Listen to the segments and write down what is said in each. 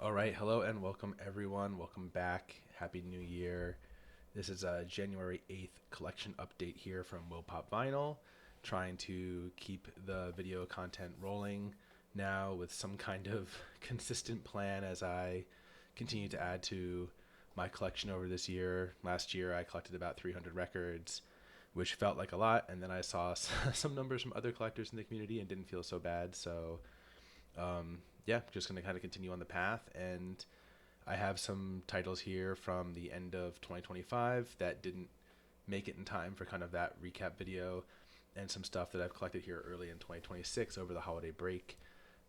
All right, hello and welcome everyone. Welcome back. Happy New Year. This is a January 8th collection update here from Will Pop Vinyl, trying to keep the video content rolling now with some kind of consistent plan as I continue to add to my collection over this year. Last year I collected about 300 records, which felt like a lot, and then I saw some numbers from other collectors in the community and didn't feel so bad. So yeah, just going to kind of continue on the path. And I have some titles here from the end of 2025 that didn't make it in time for kind of that recap video, and some stuff that I've collected here early in 2026 over the holiday break,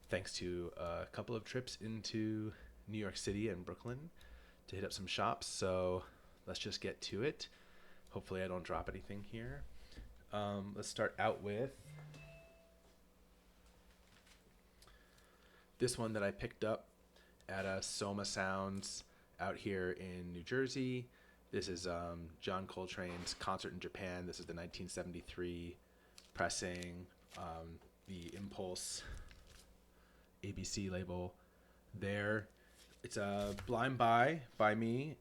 thanks to a couple of trips into New York City and Brooklyn to hit up some shops. So let's just get to it. Hopefully I don't drop anything here. Let's start out with this one that I picked up at a Soma Sounds out here in New Jersey. This is John Coltrane's Concert in Japan. This is the 1973 pressing, the Impulse ABC label there. It's a blind buy by me,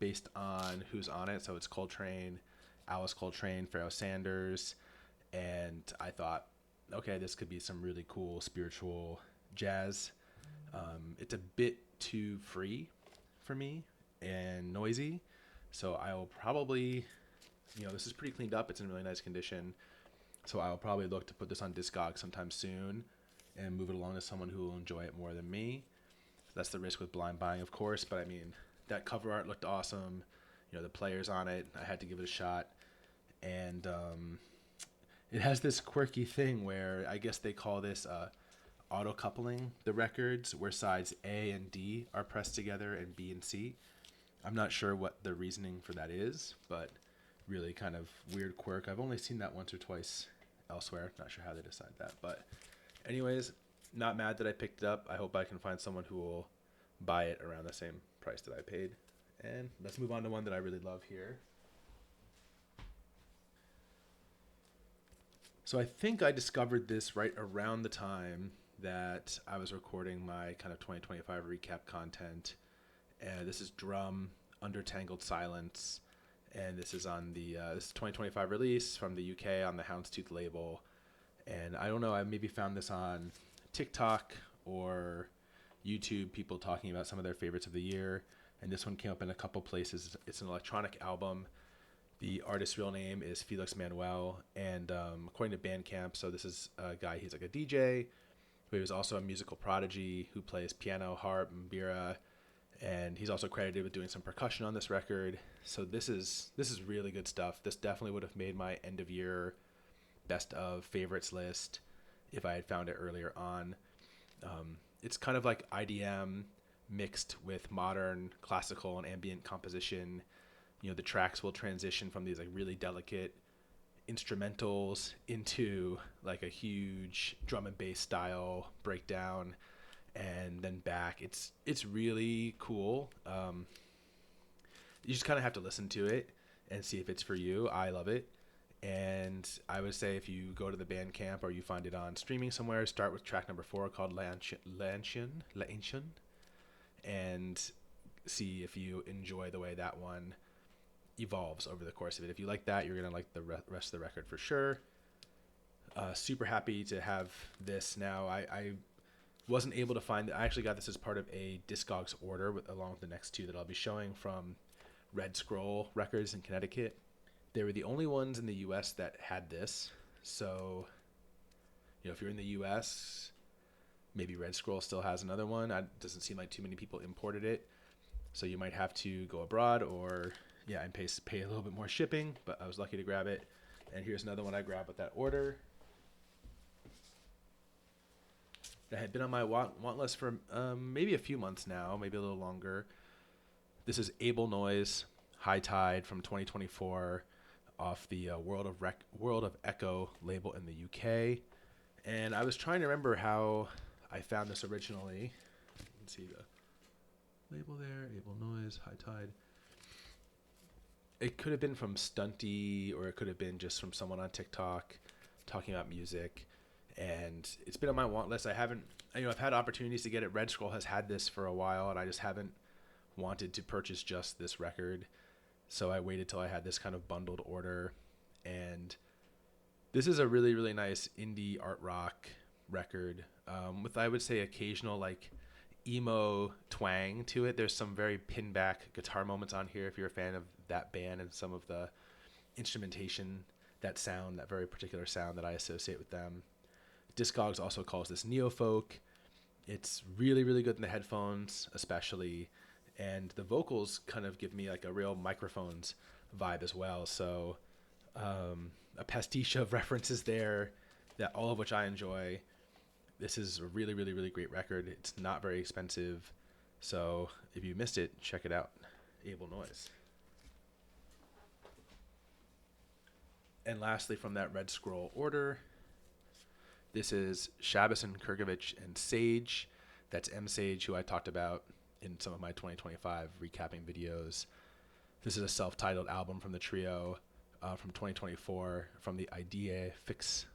based on who's on it. So it's Coltrane, Alice Coltrane, Pharoah Sanders, and I thought, okay, this could be some really cool spiritual jazz. It's a bit too free for me and noisy, so I will probably, this is pretty cleaned up. It's in really nice condition, so I'll probably look to put this on Discog sometime soon and move it along to someone who will enjoy it more than me. That's the risk with blind buying, of course, but I mean, that cover art looked awesome. The players on it, I had to give it a shot. And it has this quirky thing where I guess they call this auto coupling the records, where sides A and D are pressed together and B and C. I'm not sure what the reasoning for that is, but really kind of weird quirk. I've only seen that once or twice elsewhere. Not sure how they decide that, but anyways, not mad that I picked it up. I hope I can find someone who will buy it around the same price that I paid. And let's move on to one that I really love here. So I think I discovered this right around the time that I was recording my kind of 2025 recap content. And this is Djrum, Under Tangled Silence. And this is on the this is 2025 release from the UK on the Houndstooth label. And I don't know, I maybe found this on TikTok or YouTube, people talking about some of their favorites of the year. And this one came up in a couple places. It's an electronic album. The artist's real name is Felix Manuel, and according to Bandcamp, so this is a guy, he's like a DJ, who was also a musical prodigy who plays piano, harp, mbira, and he's also credited with doing some percussion on this record. So this is really good stuff. This definitely would have made my end of year best of favorites list if I had found it earlier on. It's kind of like IDM mixed with modern classical and ambient composition. The tracks will transition from these like really delicate instrumentals into like a huge drum and bass style breakdown, and then back. It's really cool. You just kind of have to listen to it and see if it's for you. I love it. And I would say if you go to the Bandcamp or you find it on streaming somewhere, start with track number 4 called Lanshin, and see if you enjoy the way that one evolves over the course of it. If you like that, you're going to like the rest of the record for sure. Super happy to have this now. I wasn't able to find it. I actually got this as part of a Discogs order along with the next two that I'll be showing from Red Scroll Records in Connecticut. They were the only ones in the US that had this. So, if you're in the US, maybe Red Scroll still has another one. It doesn't seem like too many people imported it. So you might have to go abroad or, and pay a little bit more shipping. But I was lucky to grab it. And here's another one I grabbed with that order. That had been on my want list for maybe a few months now, maybe a little longer. This is Able Noise, High Tide from 2024. Off the World of Echo label in the UK. And I was trying to remember how I found this originally. You can see the label there, Able Noise, High Tide. It could have been from Stunty, or it could have been just from someone on TikTok talking about music. and it's been on my want list. I haven't, I've had opportunities to get it. Red Scroll has had this for a while, and I just haven't wanted to purchase just this record. So I waited till I had this kind of bundled order, and this is a really, really nice indie art rock record, with, I would say, occasional like emo twang to it. There's some very pinback guitar moments on here if you're a fan of that band, and some of the instrumentation, that sound, that very particular sound that I associate with them. Discogs also calls this neo-folk. It's really, really good in the headphones, especially, and the vocals kind of give me like a real microphones vibe as well. So a pastiche of references there, that all of which I enjoy. This is a really, really, really great record. It's not very expensive, so if you missed it, check it out. Able Noise. And lastly, from that Red Scroll order, this is Shabason, Krgovich, and Sage. That's M Sage, who I talked about in some of my 2025 recapping videos. This is a self-titled album from the trio from 2024 from the Idea Fix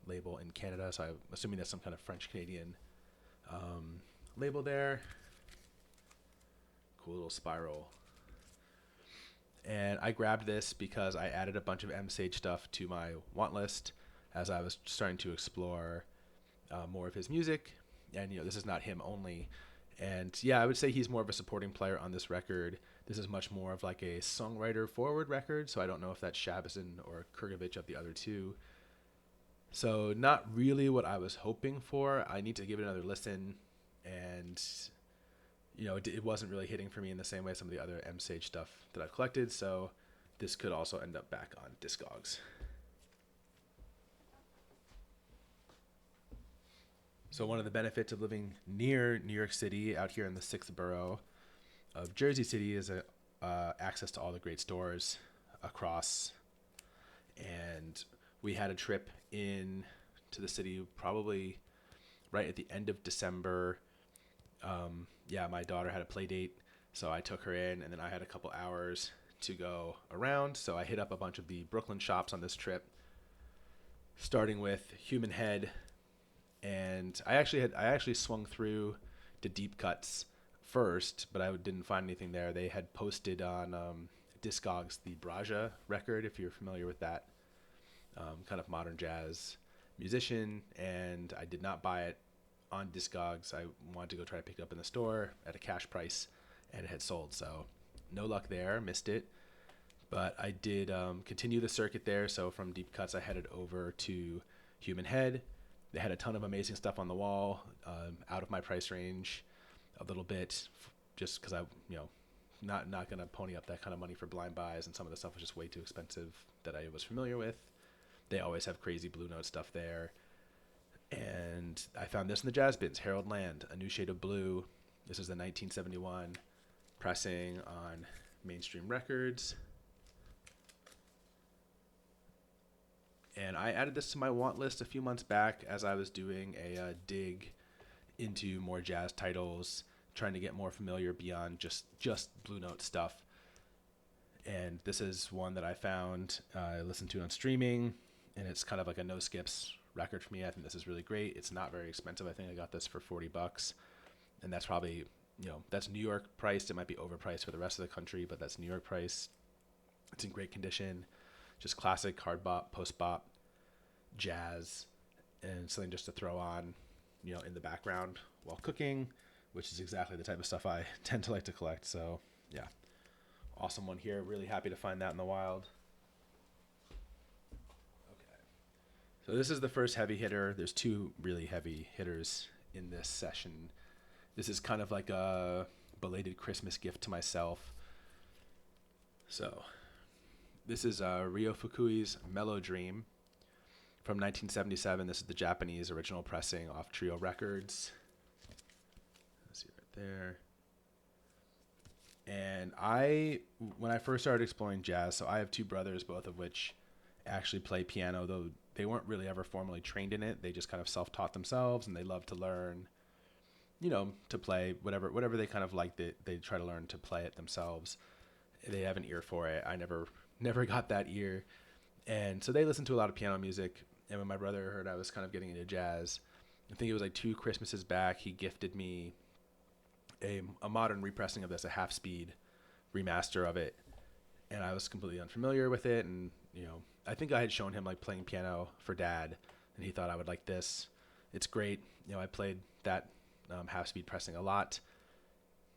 label in Canada. So I'm assuming that's some kind of French-Canadian label there. Cool little spiral. And I grabbed this because I added a bunch of M Sage stuff to my want list as I was starting to explore more of his music. And, this is not him only. And yeah, I would say he's more of a supporting player on this record. This is much more of like a songwriter forward record. So I don't know if that's Shabason or Krgovich of the other two. So not really what I was hoping for. I need to give it another listen. And, it wasn't really hitting for me in the same way some of the other M Sage stuff that I've collected. So this could also end up back on Discogs. So one of the benefits of living near New York City, out here in the 6th borough of Jersey City, is access to all the great stores across. And we had a trip in to the city probably right at the end of December. My daughter had a play date, so I took her in, and then I had a couple hours to go around. So I hit up a bunch of the Brooklyn shops on this trip, starting with Human Head. And I actually swung through to Deep Cuts first, but I didn't find anything there. They had posted on Discogs the Bhairavi record, if you're familiar with that kind of modern jazz musician, and I did not buy it on Discogs. I wanted to go try to pick it up in the store at a cash price, and it had sold, so no luck there, missed it. But I did continue the circuit there, so from Deep Cuts I headed over to Human Head. They had a ton of amazing stuff on the wall, out of my price range a little bit, just because I, not going to pony up that kind of money for blind buys, and some of the stuff was just way too expensive that I was familiar with. They always have crazy Blue Note stuff there. And I found this in the jazz bins, Harold Land, A New Shade of Blue. This is the 1971 pressing on Mainstream Records. And I added this to my want list a few months back as I was doing a dig into more jazz titles, trying to get more familiar beyond just Blue Note stuff. And this is one that I found, I listened to on streaming, and it's kind of like a no skips record for me. I think this is really great. It's not very expensive. I think I got this for $40, and that's probably, that's New York priced. It might be overpriced for the rest of the country, but that's New York price. It's in great condition. Just classic hard bop, post bop, jazz, and something just to throw on, in the background while cooking, which is exactly the type of stuff I tend to like to collect. So yeah, awesome one here. Really happy to find that in the wild. Okay, so this is the first heavy hitter. There's two really heavy hitters in this session. This is kind of like a belated Christmas gift to myself. So this is Ryo Fukui's Mellow Dream from 1977. This is the Japanese original pressing off Trio Records. Let's see right there. And when I first started exploring jazz, so I have two brothers, both of which actually play piano, though they weren't really ever formally trained in it. They just kind of self-taught themselves, and they love to learn, to play whatever they kind of like. They try to learn to play it themselves. They have an ear for it. I never got that ear. And so they listen to a lot of piano music. And when my brother heard I was kind of getting into jazz, I think it was like 2 Christmases back, he gifted me a modern repressing of this, a half speed remaster of it. And I was completely unfamiliar with it. And, I think I had shown him like playing piano for dad, and he thought I would like this. It's great. I played that half speed pressing a lot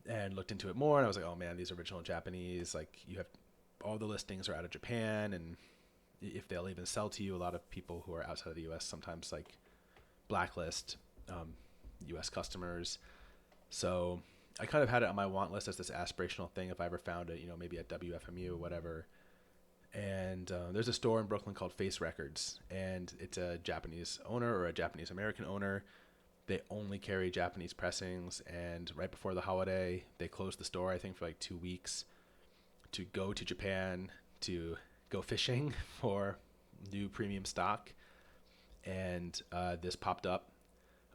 and looked into it more. And I was like, oh man, these original Japanese, like you have all the listings are out of Japan. And if they'll even sell to you, a lot of people who are outside of the US sometimes like blacklist US customers. So I kind of had it on my want list as this aspirational thing if I ever found it, maybe at WFMU or whatever. And there's a store in Brooklyn called Face Records, and it's a Japanese owner or a Japanese American owner. They only carry Japanese pressings, and right before the holiday, they closed the store, I think, for like 2 weeks to go to Japan to go fishing for new premium stock. And this popped up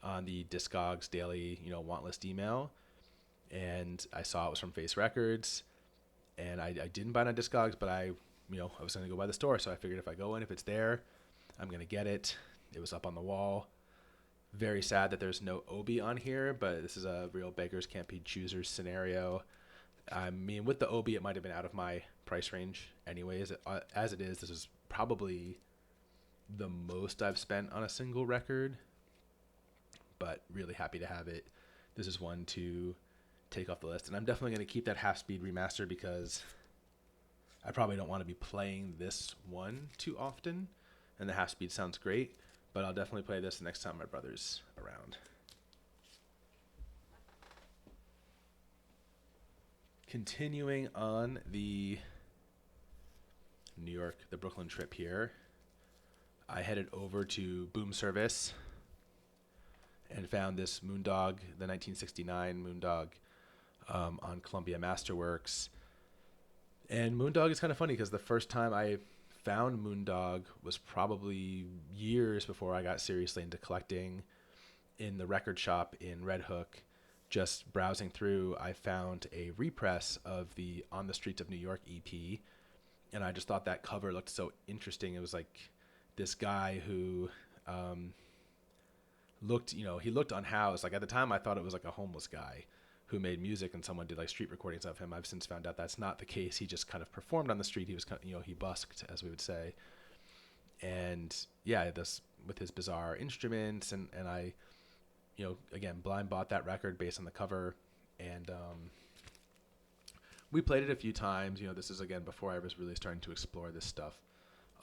on the Discogs daily, want list email, and I saw it was from Face Records, and I didn't buy it on Discogs, but I was going to go by the store, so I figured if I go in, if it's there, I'm going to get it. It was up on the wall. Very sad that there's no Obi on here, but this is a real beggars can't be choosers scenario. I mean, with the Obi, it might have been out of my price range anyways. As it is, this is probably the most I've spent on a single record, but really happy to have it. This is one to take off the list, and I'm definitely going to keep that half-speed remaster because I probably don't want to be playing this one too often, and the half-speed sounds great, but I'll definitely play this the next time my brother's around. Continuing on the Brooklyn trip here, I headed over to Boom Service and found this Moondog, the 1969 Moondog, on Columbia Masterworks. And Moondog is kind of funny because the first time I found Moondog was probably years before I got seriously into collecting. In the record shop in Red Hook, just browsing through, I found a repress of the On the Streets of New York EP, and I just thought that cover looked so interesting. It was like this guy who he looked unhoused. Like at the time, I thought it was like a homeless guy who made music, and someone did like street recordings of him. I've since found out that's not the case. He just kind of performed on the street. He was kind of, he busked, as we would say. And yeah, this with his bizarre instruments, and I, again, blind bought that record based on the cover, and we played it a few times. This is again before I was really starting to explore this stuff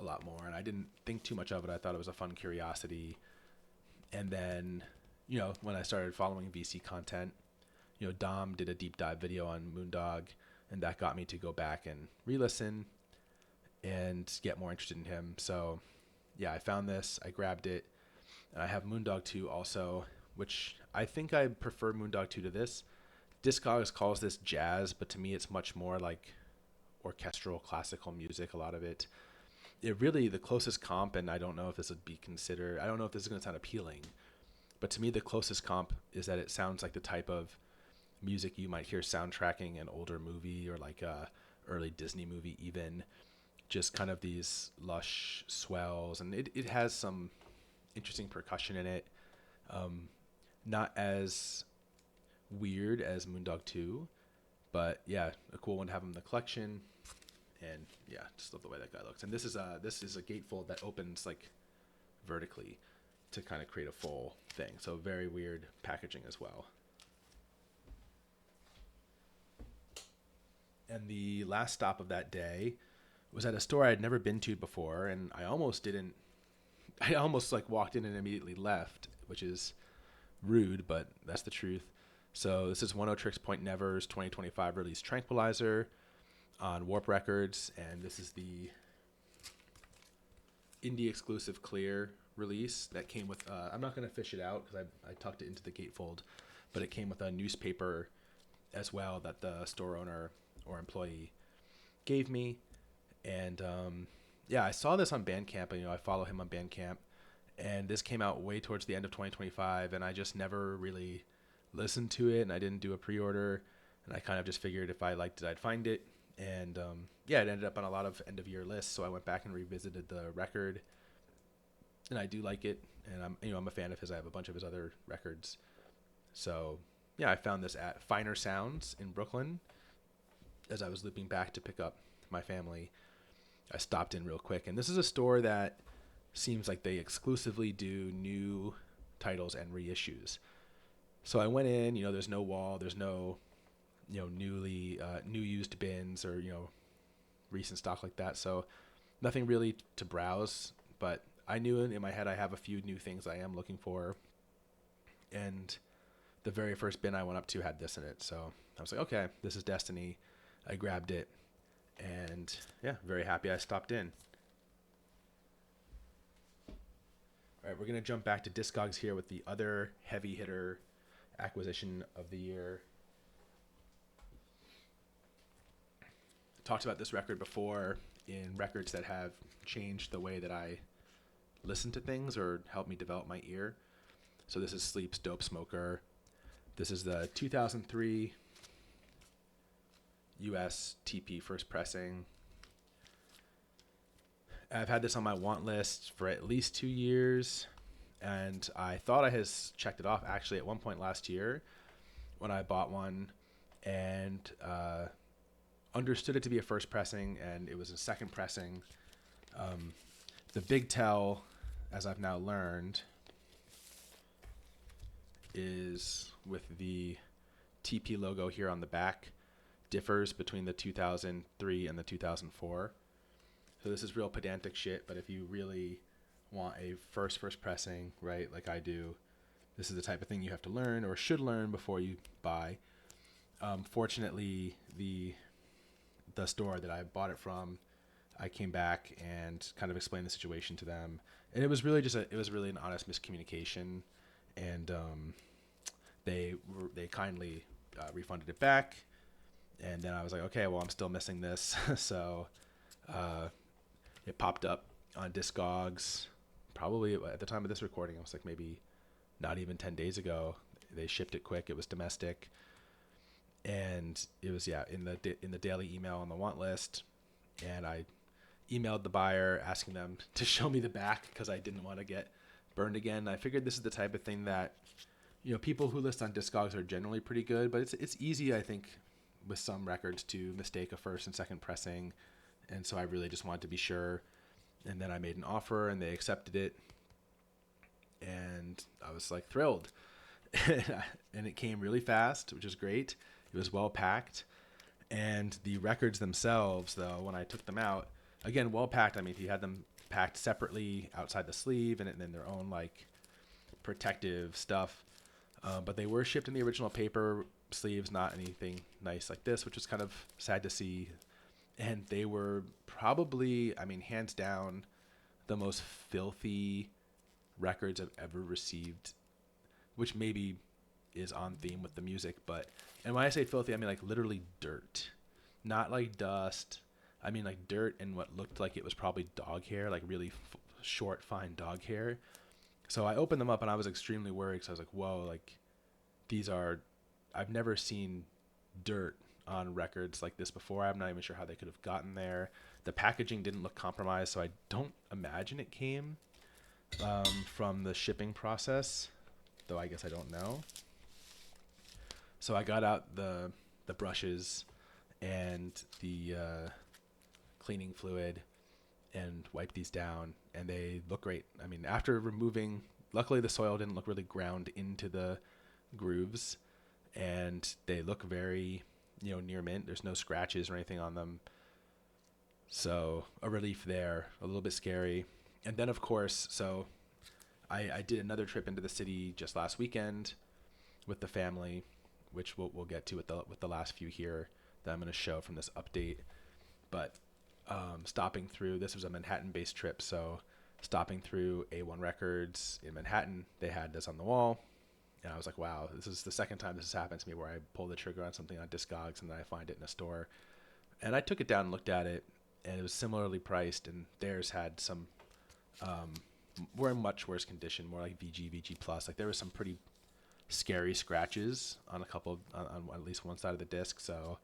a lot more, and I didn't think too much of it. I thought it was a fun curiosity. And then, when I started following VC content, Dom did a deep dive video on Moondog, and that got me to go back and re-listen and get more interested in him. So yeah, I found this, I grabbed it, and I have Moondog 2 also, which I think I prefer Moondog 2 to this. Discogs calls this jazz, but to me it's much more like orchestral classical music, a lot of it. It really, the closest comp, and I don't know if this would be considered, I don't know if this is going to sound appealing, but to me the closest comp is that it sounds like the type of music you might hear soundtracking an older movie or like a early Disney movie even. Just kind of these lush swells, and it has some interesting percussion in it. Not as weird as Moondog 2, but yeah, a cool one to have in the collection. And yeah, just love the way that guy looks. And this is a gatefold that opens like vertically to kind of create a full thing. So very weird packaging as well. And the last stop of that day was at a store I had never been to before, and I almost like walked in and immediately left, which is rude, but that's the truth. So this is Oneohtrix Point Never's 2025 release Tranquilizer on Warp Records, and this is the indie exclusive clear release that came with I'm not going to fish it out because I tucked it into the gatefold, but it came with a newspaper as well that the store owner or employee gave me. And yeah, I saw this on Bandcamp, and I follow him on Bandcamp, and this came out way towards the end of 2025, and I just never really listened to it, and I didn't do a pre-order, and I kind of just figured if I liked it, I'd find it. And yeah, it ended up on a lot of end of year lists, so I went back and revisited the record, and I do like it. And I'm a fan of his. I have a bunch of his other records. So yeah, I found this at Finer Sounds in Brooklyn as I was looping back to pick up my family. I stopped in real quick, and this is a store that seems like they exclusively do new titles and reissues. So I went in, there's no wall, there's no, new used bins or, recent stock like that. So nothing really to browse, but I knew in my head I have a few new things I am looking for. And the very first bin I went up to had this in it. So I was like, okay, this is Destiny. I grabbed it, and yeah, very happy I stopped in. All right, we're going to jump back to Discogs here with the other heavy hitter acquisition of the year. Talked about this record before in records that have changed the way that I listen to things or helped me develop my ear. So this is Sleep's Dopesmoker. This is the 2003 US TP first pressing. I've had this on my want list for at least 2 years, and I thought I had checked it off actually at one point last year when I bought one, and understood it to be a first pressing, and it was a second pressing. The big tell, as I've now learned, is with the TP logo here on the back differs between the 2003 and the 2004. So this is real pedantic shit, but if you really want a first pressing, right, like I do, this is the type of thing you have to learn or should learn before you buy. Fortunately, the store that I bought it from, I came back and kind of explained the situation to them, and it was really an honest miscommunication, and they kindly refunded it back. And then I was like, okay, well, I'm still missing this. So it popped up on Discogs probably at the time of this recording. It was like maybe not even 10 days ago. They shipped it quick. It was domestic. And it was, in the daily email on the want list. And I emailed the buyer asking them to show me the back because I didn't want to get burned again. I figured this is the type of thing that, people who list on Discogs are generally pretty good, but it's easy, I think, with some records to mistake a first and second pressing. And so I really just wanted to be sure. And then I made an offer and they accepted it. And I was like thrilled. And it came really fast, which is great. It was well packed. And the records themselves, though, when I took them out, again, well packed. I mean, if you had them packed separately outside the sleeve and then their own like protective stuff. But they were shipped in the original paper sleeves, not anything nice like this, which was kind of sad to see. And they were probably, hands down, the most filthy records I've ever received, which maybe is on theme with the music. And when I say filthy, I mean like literally dirt, not like dust. I mean like dirt and what looked like it was probably dog hair, like really short, fine dog hair. So I opened them up and I was extremely worried. So I was like, whoa, like I've never seen dirt on records like this before. I'm not even sure how they could have gotten there. The packaging didn't look compromised, so I don't imagine it came from the shipping process, though I guess I don't know. So I got out the brushes and the cleaning fluid and wiped these down, and they look great. After removing, luckily the soil didn't look really ground into the grooves, and they look very, near mint. There's no scratches or anything on them. So a relief there, a little bit scary. And then of course, so I did another trip into the city just last weekend with the family, which we'll get to with the last few here that I'm going to show from this update. But stopping through, this was a Manhattan-based trip, so stopping through A1 Records in Manhattan, they had this on the wall. And I was like, wow, this is the second time this has happened to me where I pull the trigger on something on Discogs and then I find it in a store. And I took it down and looked at it, and it was similarly priced, and theirs had some, were in much worse condition, more like VG Plus. Like there was some pretty scary scratches on on at least one side of the disc. So,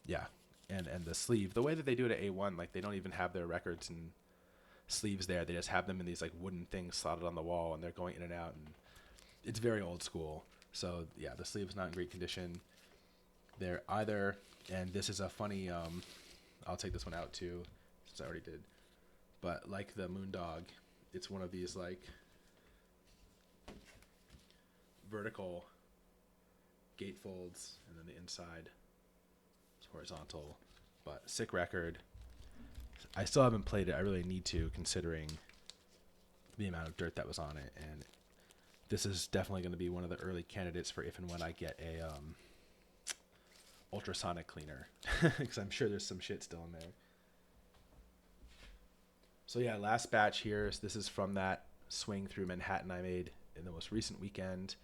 yeah. And the sleeve, the way that they do it at A1, like they don't even have their records in sleeves there. They just have them in these like wooden things slotted on the wall, and they're going in and out, and it's very old school. So yeah, the sleeve's not in great condition there either. And this is a funny, I'll take this one out too, since I already did. But like the Moondog, it's one of these like vertical gatefolds, and then the inside is horizontal. But sick record. I still haven't played it. I really need to, considering the amount of dirt that was on it. And this is definitely going to be one of the early candidates for if and when I get a ultrasonic cleaner, because I'm sure there's some shit still in there. So yeah, last batch here. So this is from that swing through Manhattan I made in the most recent weekend.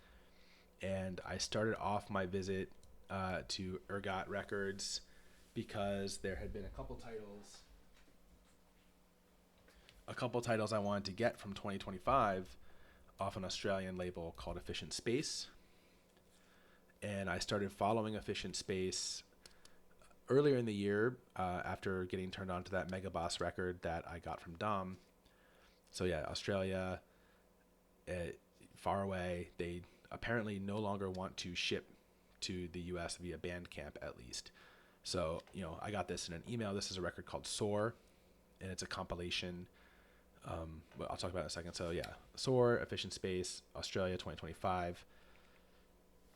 And I started off my visit to Ergot Records because there had been a couple titles I wanted to get from 2025 off an Australian label called Efficient Space. And I started following Efficient Space earlier in the year after getting turned on to that Mega Boss record that I got from Dom. So yeah, Australia, far away, they apparently no longer want to ship to the US via Bandcamp, at least. So, I got this in an email. This is a record called Soar, and it's a compilation. But I'll talk about it in a second. So yeah, Soar, Efficient Space, Australia 2025.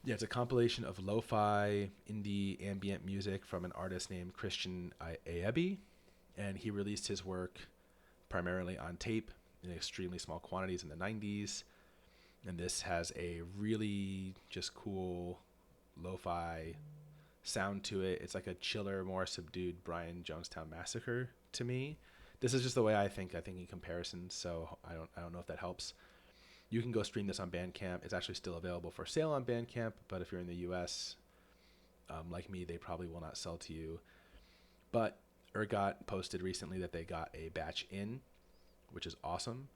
Yeah, it's a compilation of lo-fi, indie, ambient music from an artist named Christian Aebi, and he released his work primarily on tape in extremely small quantities in the 90s. And this has a really just cool lo-fi sound to it. It's like a chiller, more subdued Brian Jonestown Massacre to me. This is just the way I think in comparison, so I don't know if that helps. You can go stream this on Bandcamp. It's actually still available for sale on Bandcamp, but if you're in the US, like me, they probably will not sell to you. But Ergot posted recently that they got a batch in, which is awesome.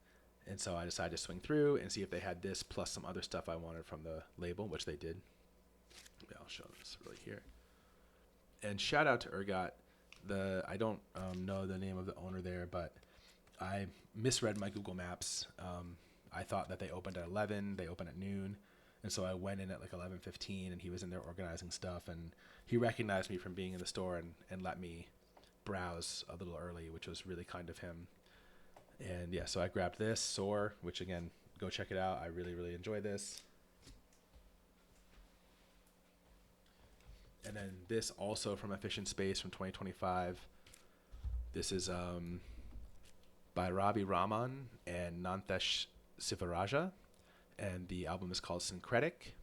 And so I decided to swing through and see if they had this plus some other stuff I wanted from the label, which they did. Yeah, I'll show this really here. And shout out to Ergot. I don't know the name of the owner there, but I misread my Google Maps. I thought that they opened at 11. They opened at noon. And so I went in at like 11:15, and he was in there organizing stuff. And he recognized me from being in the store and let me browse a little early, which was really kind of him. And yeah, so I grabbed this, Soar, which again, go check it out. I really, really enjoy this. And then this also from Efficient Space from 2025. This is Bhairavi Raman and Nanthesh Sivarajah. And the album is called Syncretic.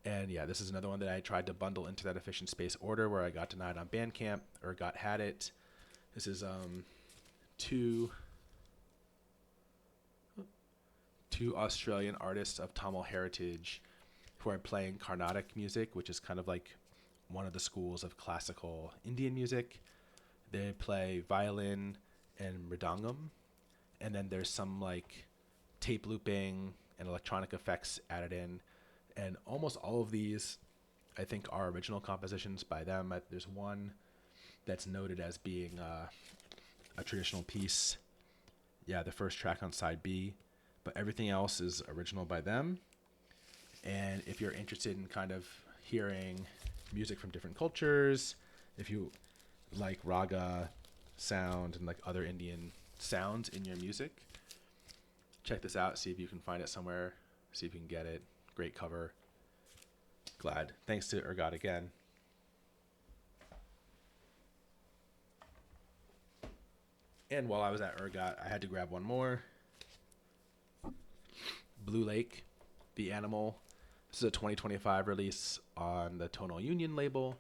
And yeah, this is another one that I tried to bundle into that Efficient Space order where I got denied on Bandcamp, or had it. This is two Australian artists of Tamil heritage who are playing Carnatic music, which is kind of like one of the schools of classical Indian music. They play violin and mridangam, and then there's some like tape looping and electronic effects added in. And almost all of these, I think, are original compositions by them. There's one that's noted as being a traditional piece. Yeah, the first track on side B. But everything else is original by them. And if you're interested in kind of hearing music from different cultures, if you like raga sound and like other Indian sounds in your music, check this out. See if you can find it somewhere. See if you can get it. Great cover. Glad. Thanks to Ergot again. And while I was at Ergot, I had to grab one more. Blue Lake, The Animal. This is a 2025 release on the Tonal Union label.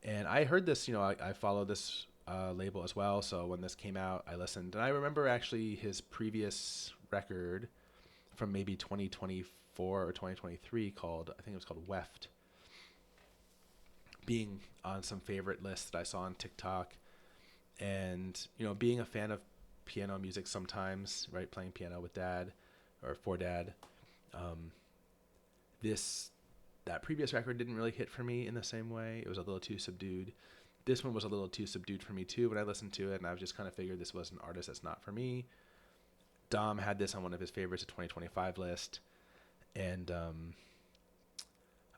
And I heard this, I follow this label as well. So when this came out, I listened. And I remember actually his previous record from maybe 2024 or 2023 I think it was called Weft, being on some favorite lists that I saw on TikTok. And, being a fan of piano music sometimes, right, playing piano with Dad or for Dad, that previous record didn't really hit for me in the same way. It was a little too subdued. This one was a little too subdued for me too when I listened to it, and I just kind of figured this was an artist that's not for me. Dom had this on one of his favorites, a 2025 list, and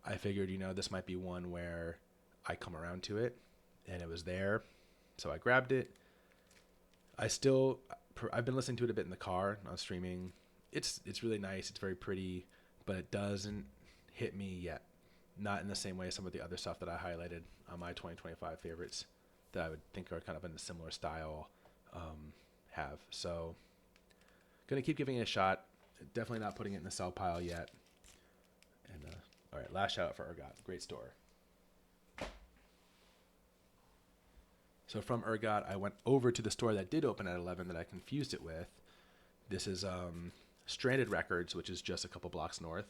I figured, this might be one where I come around to it, and it was there, so I grabbed it. I've been listening to it a bit in the car on streaming. It's really nice. It's very pretty, but it doesn't hit me yet. Not in the same way as some of the other stuff that I highlighted on my 2025 favorites that I would think are kind of in a similar style have. So, going to keep giving it a shot. Definitely not putting it in the sell pile yet. And all right, last shout out for Ergot. Great store. So from Ergot, I went over to the store that did open at 11 that I confused it with. This is Stranded Records, which is just a couple blocks north.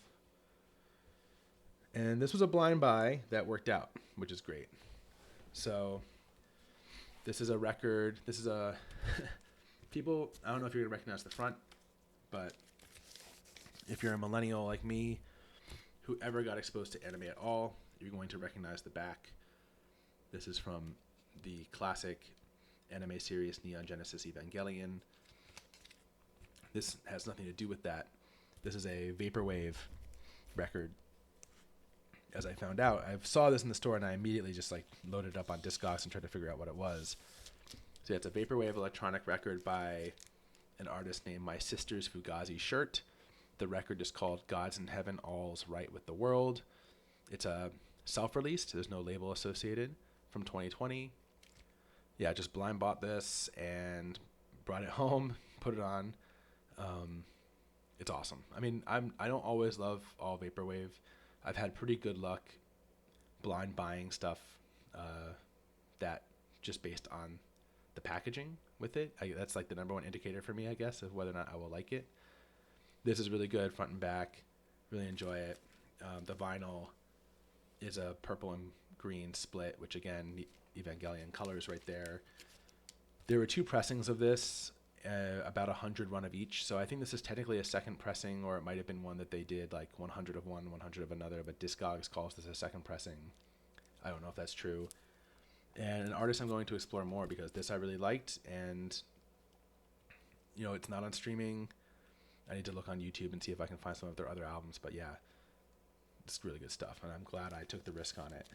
And this was a blind buy that worked out, which is great. So this is a record. This is a people. I don't know if you're gonna recognize the front, but if you're a millennial like me, who ever got exposed to anime at all, you're going to recognize the back. This is from the classic anime series Neon Genesis Evangelion. This has nothing to do with that. This is a vaporwave record. As I found out, I saw this in the store and I immediately just loaded it up on Discogs and tried to figure out what it was. So yeah, it's a vaporwave electronic record by an artist named My Sister's Fugazi Shirt. The record is called Gods in Heaven, All's Right with the World. It's a self-released. There's no label associated, from 2020. Yeah, just blind bought this and brought it home, put it on. It's awesome. I mean, I don't always love all vaporwave. I've had pretty good luck blind buying stuff that just based on the packaging with it. That's the number one indicator for me, I guess, of whether or not I will like it. This is really good, front and back. Really enjoy it. The vinyl is a purple and green split, which again, Evangelion colors right there. There were 2 pressings of this, about 100 run of each. So I think this is technically a second pressing, or it might have been one that they did 100 of one, 100 of another, but Discogs calls this a second pressing. I don't know if that's true. And an artist I'm going to explore more because this I really liked, and it's not on streaming. I need to look on YouTube and see if I can find some of their other albums, but yeah, it's really good stuff, and I'm glad I took the risk on it.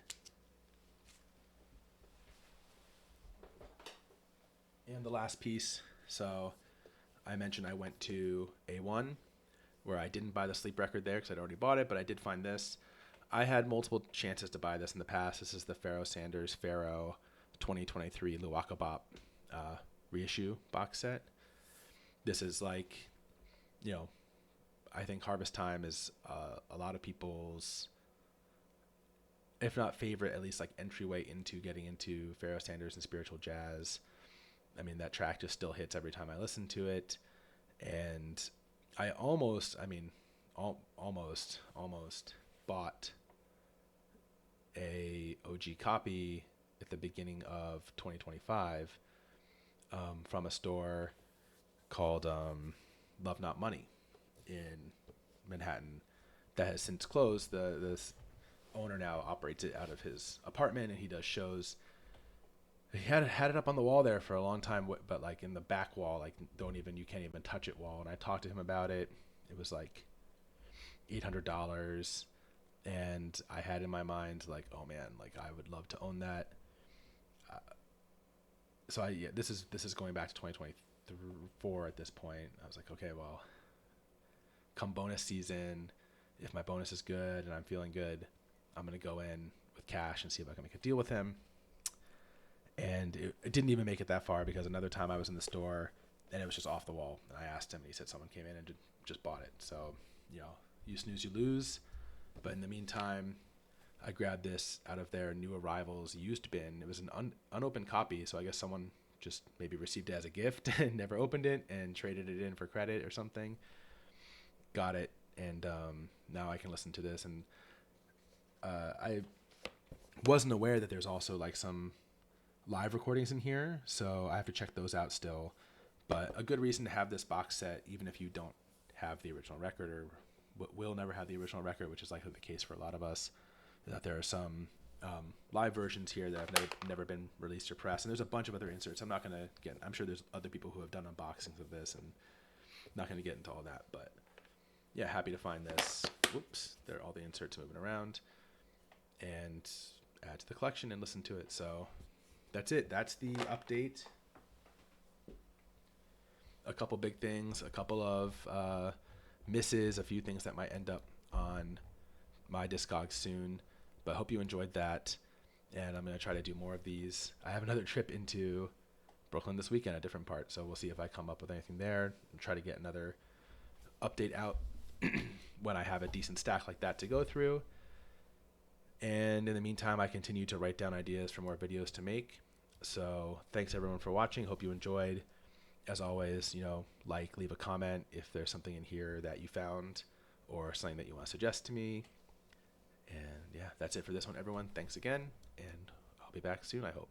And the last piece, so I mentioned I went to A1, where I didn't buy the Sleep record there because I'd already bought it, but I did find this. I had multiple chances to buy this in the past. This is the Pharoah Sanders 2023 Luaka Bop reissue box set. This is I think Harvest Time is a lot of people's, if not favorite, at least entryway into getting into Pharoah Sanders and spiritual jazz. I mean, that track just still hits every time I listen to it. And I almost bought a OG copy at the beginning of 2025 from a store called Love Not Money in Manhattan that has since closed. This owner now operates it out of his apartment, and he does shows. He had it up on the wall there for a long time, but in the back wall, you can't even touch it wall. And I talked to him about it. It was $800, and I had in my mind oh man, I would love to own that. This is going back to 2024 at this point. I was okay, well, come bonus season, if my bonus is good and I'm feeling good, I'm gonna go in with cash and see if I can make a deal with him. And it didn't even make it that far because another time I was in the store and it was just off the wall. And I asked him and he said someone came in and just bought it. So, you snooze, you lose. But in the meantime, I grabbed this out of their new arrivals used bin. It was an unopened copy. So I guess someone just maybe received it as a gift and never opened it and traded it in for credit or something. Got it. And now I can listen to this. And I wasn't aware that there's also some live recordings in here, so I have to check those out still. But a good reason to have this box set, even if you don't have the original record or will never have the original record, which is likely the case for a lot of us, is that there are some live versions here that have never been released or pressed, and there's a bunch of other inserts. I'm not gonna get. I'm sure there's other people who have done unboxings of this, and not gonna get into all that. But yeah, happy to find this. Whoops, there are all the inserts moving around, and add to the collection and listen to it. So that's it. That's the update. A couple big things, a couple of misses, a few things that might end up on my Discogs soon. But I hope you enjoyed that, and I'm going to try to do more of these. I have another trip into Brooklyn this weekend, a different part, so we'll see if I come up with anything there and try to get another update out when I have a decent stack like that to go through. And in the meantime, I continue to write down ideas for more videos to make. So thanks everyone for watching. Hope you enjoyed. As always, leave a comment if there's something in here that you found or something that you want to suggest to me. And yeah, that's it for this one, everyone. Thanks again, and I'll be back soon, I hope.